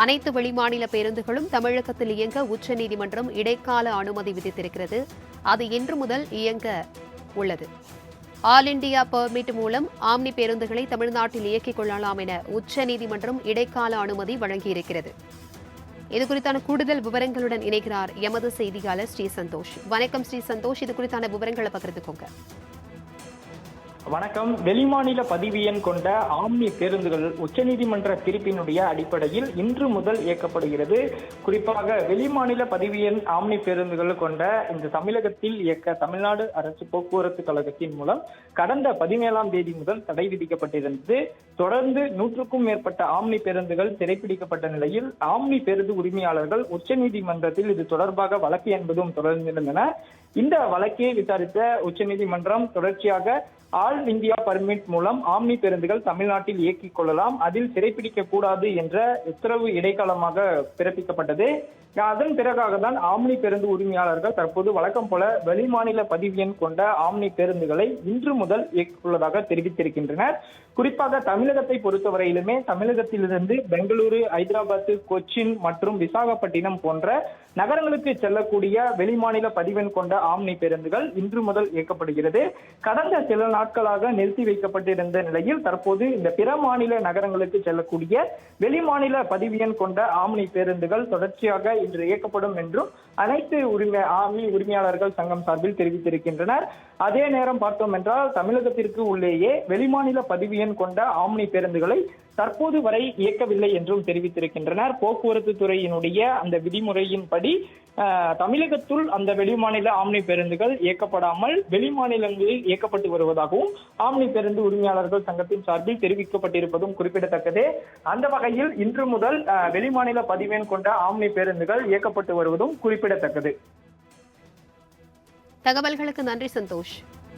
அனைத்து வெளிமாநில பேருந்துகளும் தமிழகத்தில் இயங்க உச்சநீதிமன்றம் இடைக்கால அனுமதி விதித்திருக்கிறது. அது இன்று முதல் இயங்க உள்ளது. ஆல் இண்டியா பெர்மிட் மூலம் ஆம்னி பேருந்துகளை தமிழ்நாட்டில் இயக்கிக் கொள்ளலாம் என உச்சநீதிமன்றம் இடைக்கால அனுமதி வழங்கியிருக்கிறது. இதுகுறித்தான கூடுதல் விவரங்களுடன் இணைகிறார் எமது செய்தியாளர் ஸ்ரீ சந்தோஷ். வணக்கம் ஸ்ரீ சந்தோஷ், இது குறித்தான விவரங்களை பகிர்ந்துக்கோங்க. வணக்கம். வெளிமாநில பதிவு எண் கொண்ட ஆம்னி பேருந்துகள் உச்சநீதிமன்ற தீர்ப்பினுடைய அடிப்படையில் இன்று முதல் இயக்கப்படுகிறது. குறிப்பாக வெளிமாநில பதிவு எண் ஆம்னி பேருந்துகள் கொண்ட இந்த தமிழகத்தில் இயக்க தமிழ்நாடு அரசு போக்குவரத்து கழகத்தின் மூலம் கடந்த 17ஆம் தேதி முதல் தடை விதிக்கப்பட்டிருந்தது. தொடர்ந்து 100க்கும் மேற்பட்ட ஆம்னி பேருந்துகள் சிறைப்பிடிக்கப்பட்ட நிலையில் ஆம்னி பேருந்து உரிமையாளர்கள் உச்சநீதிமன்றத்தில் இது தொடர்பாக வழக்கு என்பதும் தொடர்ந்திருந்தன. இந்த வழக்கை விசாரித்த உச்சநீதிமன்றம் தொடர்ச்சியாக ஆல் இந்தியா பர்மிட் மூலம் ஆம்னி பேருந்துகள் தமிழ்நாட்டில் இயக்கிக் கொள்ளலாம், அதில் சிறைப்பிடிக்க கூடாது என்ற உத்தரவு இடைக்காலமாக பிறப்பிக்கப்பட்டது. அதன் பிறகாக தான் ஆம்னி பேருந்து உரிமையாளர்கள் தற்போது வழக்கம் போல வெளிமாநில பதிவு எண் கொண்ட ஆம்னி பேருந்துகளை இன்று முதல் இயக்கியுள்ளதாக தெரிவித்திருக்கின்றனர். குறிப்பாக தமிழகத்தை பொறுத்தவரையிலுமே தமிழகத்திலிருந்து பெங்களூரு, ஹைதராபாத், கொச்சின் மற்றும் விசாகப்பட்டினம் போன்ற நகரங்களுக்கு செல்லக்கூடிய வெளிமாநில பதிவெண் கொண்ட ஆம்னி பேருந்துகள் இன்று முதல் இயக்கப்படுகிறது. கடந்த சில நாட்களாக நிறுத்தி வைக்கப்பட்டிருந்த நிலையில் தற்போது இந்த பிற மாநில நகரங்களுக்கு செல்லக்கூடிய வெளிமாநில பதிவு எண் கொண்ட ஆம்னி பேருந்துகள் தொடர்ச்சியாக இன்று இயக்கப்படும் என்றும் அனைத்து ஆம்னி உரிமையாளர்கள் சங்கம் சார்பில் தெரிவித்திருக்கின்றனர். அதே நேரம் பார்த்தோம் என்றால் தமிழகத்திற்கு உள்ளேயே வெளிமாநில பதிவு எண் கொண்ட ஆம்னி பேருந்துகளை தற்போது வரை இயக்கவில்லை என்றும் தெரிவித்திருக்கின்றனர். போக்குவரத்து துறையினுடைய அந்த விதிமுறையின்படி தமிழகத்துள் அந்த வெளிமாநில ஆம்னி பேருந்துகள் இயக்கப்படாமல் வெளிமாநிலங்களில் இயக்கப்பட்டு வருவதாகவும் ஆம்னி பேருந்து உரிமையாளர்கள் சங்கத்தின் சார்பில் தெரிவிக்கப்பட்டிருப்பதும் குறிப்பிடத்தக்கது. அந்த வகையில் இன்று முதல் வெளிமாநில பதிவெண் கொண்ட ஆம்னி பேருந்துகள் இயக்கப்பட்டு வருவதும் குறிப்பிடத்தக்கது. தகவல்களுக்கு நன்றி சந்தோஷ்.